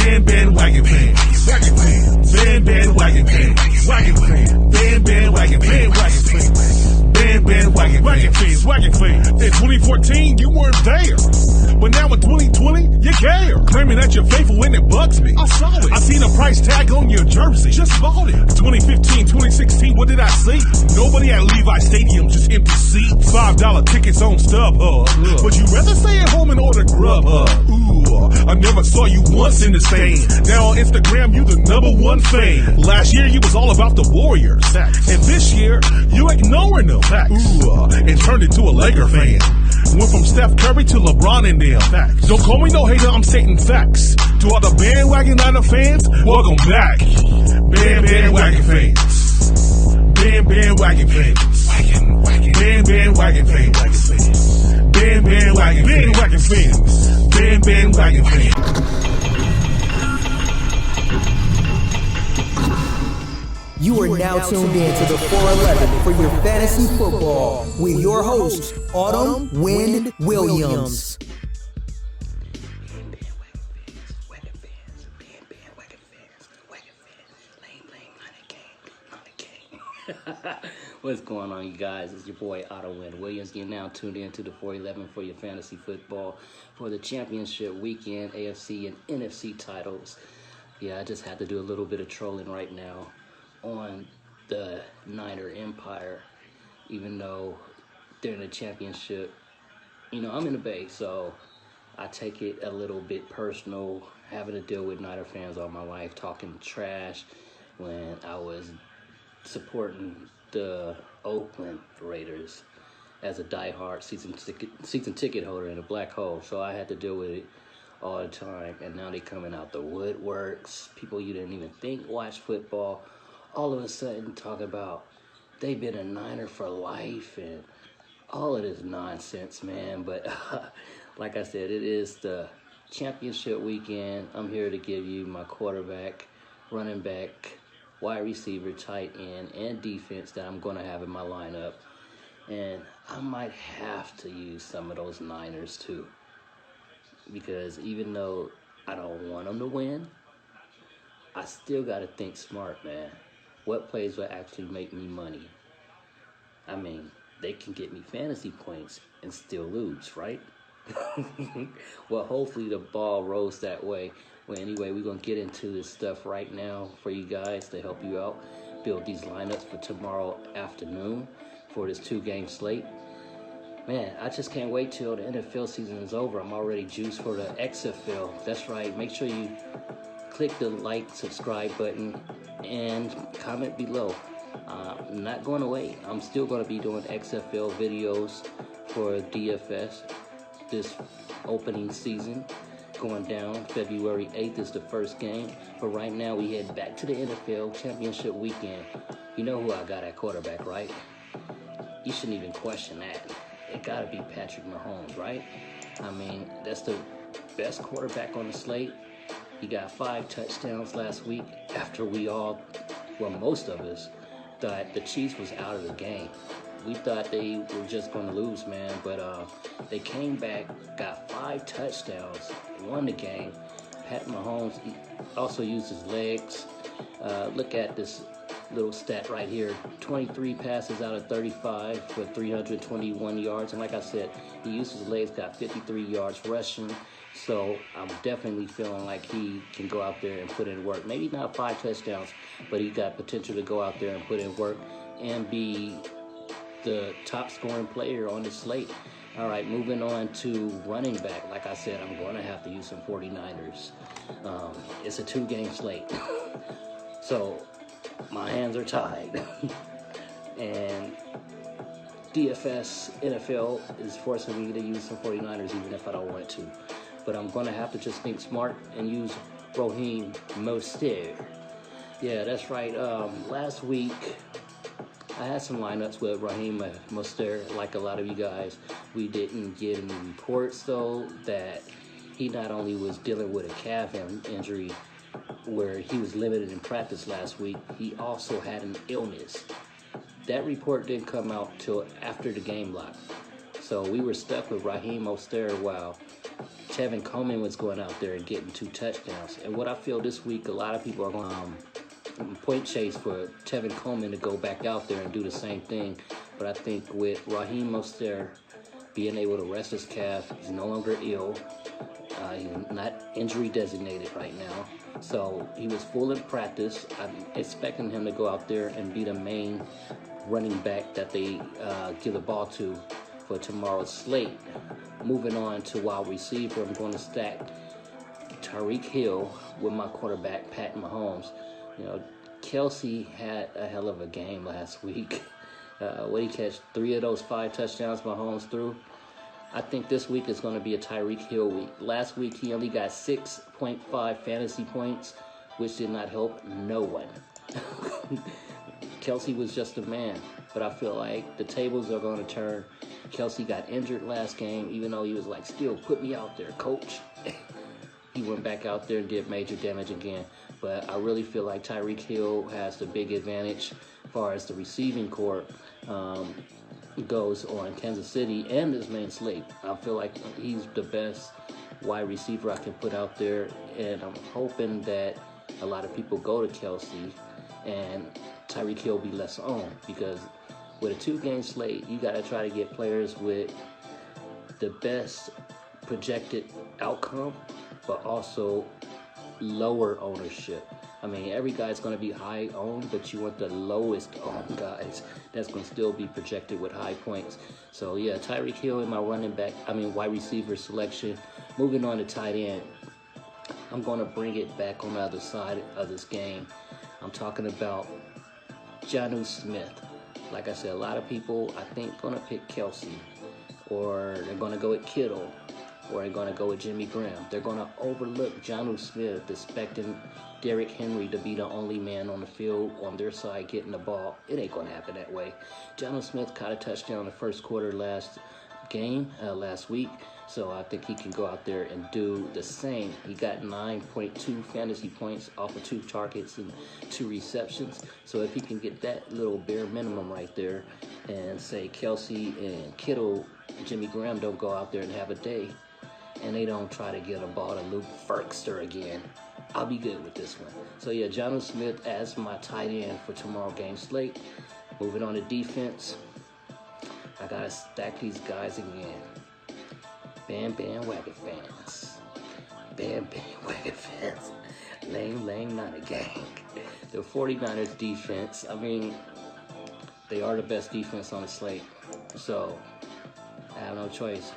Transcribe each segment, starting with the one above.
Bandwagon fans. Bandwagon fans. Bandwagon fans. Bandwagon fans. In 2014, you weren't there. But now in 2020, you care. Claiming that you're faithful and it bugs me. I saw it. I seen a price tag on your jersey. Just bought it. 2015, 2016, what did I see? Nobody at Levi Stadium, just empty seats. $5 tickets on StubHub. But you rather stay at home and order Grubhub. Ooh, I never saw you once in the stands. Now on Instagram, you the #1 fan. Last year, you was all about the Warriors. And this year, you ignoring them. Ooh, and turned into a Laker fan. Went from Steph Curry to LeBron and them. Don't call me no hater, I'm stating facts. To all the Bandwagon Niner fans, welcome back. Bandwagon fans. Bandwagon fans. Bandwagon fans. Bandwagon fans. Bandwagon fans. You are now tuned in to the 411 for your fantasy football with your host, Autumn Wind Williams. What's going on, you guys? It's your boy Autumn Wind Williams. You're now tuned in to the 411 for your fantasy football for the championship weekend, AFC and NFC titles. Yeah, I just had to do a little bit of trolling right now on the Niner Empire, even though they're in the championship. You know, I'm in the Bay, so I take it a little bit personal, having to deal with Niner fans all my life, talking trash when I was supporting the Oakland Raiders as a diehard season ticket holder in a black hole. So I had to deal with it all the time, and now they coming out the woodworks. People you didn't even think watch football, all of a sudden talk about they've been a Niner for life and all of this nonsense, man. But like I said, it is the championship weekend. I'm here to give you my quarterback, running back, wide receiver, tight end, and defense that I'm going to have in my lineup. And I might have to use some of those Niners too, because even though I don't want them to win, I still got to think smart, man. What plays will actually make me money? I mean, they can get me fantasy points and still lose, right? Well, hopefully the ball rolls that way. Well, anyway, we're going to get into this stuff right now for you guys to help you out. Build these lineups for tomorrow afternoon for this 2-game slate. Man, I just can't wait till the NFL season is over. I'm already juiced for the XFL. That's right. Make sure you click the like, subscribe button, and comment below. I'm not going away. I'm still going to be doing XFL videos for DFS this opening season. Going down February 8th is the first game. But right now we head back to the NFL championship weekend. You know who I got at quarterback, right? You shouldn't even question that. It got to be Patrick Mahomes, right? I mean, that's the best quarterback on the slate. He got 5 touchdowns last week after we all, well, most of us, thought the Chiefs was out of the game. We thought they were just going to lose, man, but they came back, got 5 touchdowns, won the game. Pat Mahomes also used his legs. Look at this little stat right here. 23 passes out of 35 for 321 yards. And like I said, he used his legs, got 53 yards rushing. So I'm definitely feeling like he can go out there and put in work. Maybe not 5 touchdowns, but he got potential to go out there and put in work and be the top scoring player on the slate. All right, moving on to running back. Like I said, I'm going to have to use some 49ers. It's a 2-game slate. So my hands are tied. And DFS NFL is forcing me to use some 49ers even if I don't want to. But I'm going to have to just think smart and use Raheem Mostert. Yeah, that's right. Last week, I had some lineups with Raheem Mostert, like a lot of you guys. We didn't get any reports, though, that he not only was dealing with a calf injury where he was limited in practice last week, he also had an illness. That report didn't come out till after the game block. So we were stuck with Raheem Mostert while Tevin Coleman was going out there and getting 2 touchdowns. And what I feel this week, a lot of people are going to point chase for Tevin Coleman to go back out there and do the same thing. But I think with Raheem Mostert being able to rest his calf, he's no longer ill. He's not injury designated right now. So he was full in practice. I'm expecting him to go out there and be the main running back that they give the ball to for tomorrow's slate. Moving on to wide receiver, I'm going to stack Tyreek Hill with my quarterback, Pat Mahomes. You know, Kelsey had a hell of a game last week. What he catch? 3 of those 5 touchdowns Mahomes threw. I think this week is going to be a Tyreek Hill week. Last week he only got 6.5 fantasy points, which did not help no one. Kelsey was just a man, but I feel like the tables are going to turn. Kelsey got injured last game, even though he was like, still put me out there, coach. He went back out there and did major damage again. But I really feel like Tyreek Hill has the big advantage as far as the receiving corps goes on Kansas City and his main slate. I feel like he's the best wide receiver I can put out there, and I'm hoping that a lot of people go to Kelsey and Tyreek Hill be less on, because with a 2-game slate, you got to try to get players with the best projected outcome, but also lower ownership. I mean, every guy's going to be high owned, but you want the lowest owned guys that's going to still be projected with high points. So yeah, Tyreek Hill in my wide receiver selection. Moving on to tight end, I'm going to bring it back on the other side of this game. I'm talking about Jonnu Smith. Like I said, a lot of people, I think, going to pick Kelsey, or they're going to go with Kittle, or they're going to go with Jimmy Graham. They're going to overlook Jonnu Smith, expecting Derrick Henry to be the only man on the field on their side getting the ball. It ain't going to happen that way. Jonnu Smith caught a touchdown in the first quarter last week, so I think he can go out there and do the same. He got 9.2 fantasy points off of 2 targets and 2 receptions. So if he can get that little bare minimum right there, and say Kelsey and Kittle, Jimmy Graham don't go out there and have a day, and they don't try to get a ball to Luke Ferkster again, I'll be good with this one. So yeah, Jonnu Smith as my tight end for tomorrow game slate. Moving on to defense, I gotta stack these guys again. Bandwagon fans. Bandwagon fans. Lame Niner gang. The 49ers defense, I mean, they are the best defense on the slate. So I have no choice.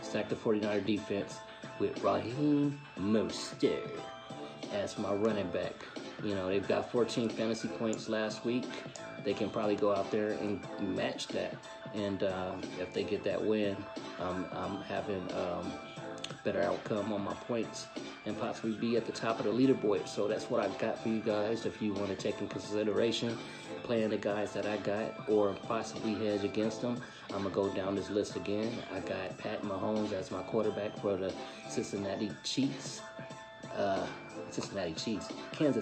Stack the 49er defense with Raheem Mostert as my running back. You know, they've got 14 fantasy points last week. They can probably go out there and match that. And if they get that win, I'm having better outcome on my points and possibly be at the top of the leaderboard. So that's what I've got for you guys. If you want to take in consideration playing the guys that I got, or possibly hedge against them, I'm going to go down this list again. I got Pat Mahomes as my quarterback for the Kansas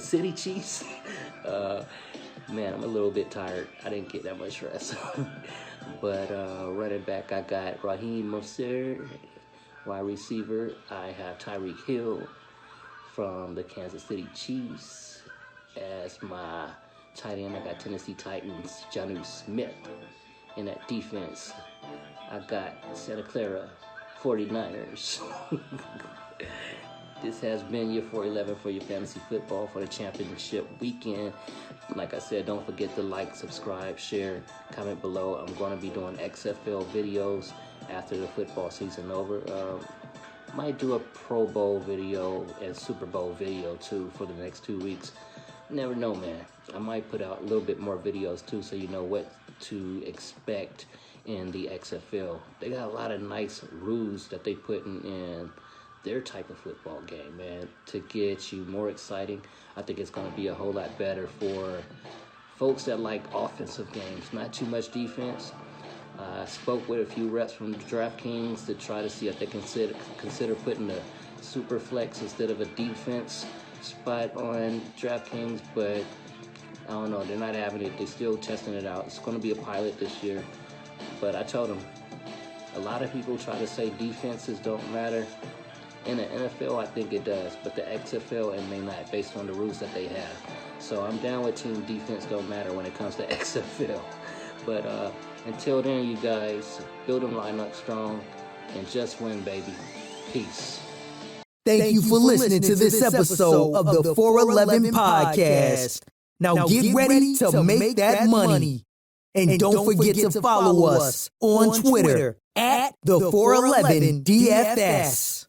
City Chiefs. Man, I'm a little bit tired. I didn't get that much rest. But running back, I got Raheem Mostert. Wide receiver, I have Tyreek Hill from the Kansas City Chiefs. As my tight end, I got Tennessee Titans, Jonnu Smith. In that defense, I got Santa Clara 49ers. This has been your 411 for your fantasy football for the championship weekend. Like I said, don't forget to like, subscribe, share, comment below. I'm going to be doing XFL videos after the football season over. Might do a Pro Bowl video and Super Bowl video too for the next 2 weeks. Never know, man. I might put out a little bit more videos too, so you know what to expect in the XFL. They got a lot of nice rules that they put in their type of football game, man, to get you more exciting. I think it's going to be a whole lot better for folks that like offensive games, not too much defense. I spoke with a few reps from DraftKings to try to see if they consider putting a super flex instead of a defense spot on DraftKings, but I don't know, they're not having it. They're still testing it out. It's going to be a pilot this year, but I told them, a lot of people try to say defenses don't matter. In the NFL, I think it does, but the XFL, it may not, based on the rules that they have. So I'm down with team defense, don't matter when it comes to XFL. But until then, you guys, build them lineup strong and just win, baby. Peace. Thank you for listening to this episode of the 411 Podcast. Now get ready to make that money. And don't forget to follow us on Twitter at the 411 DFS.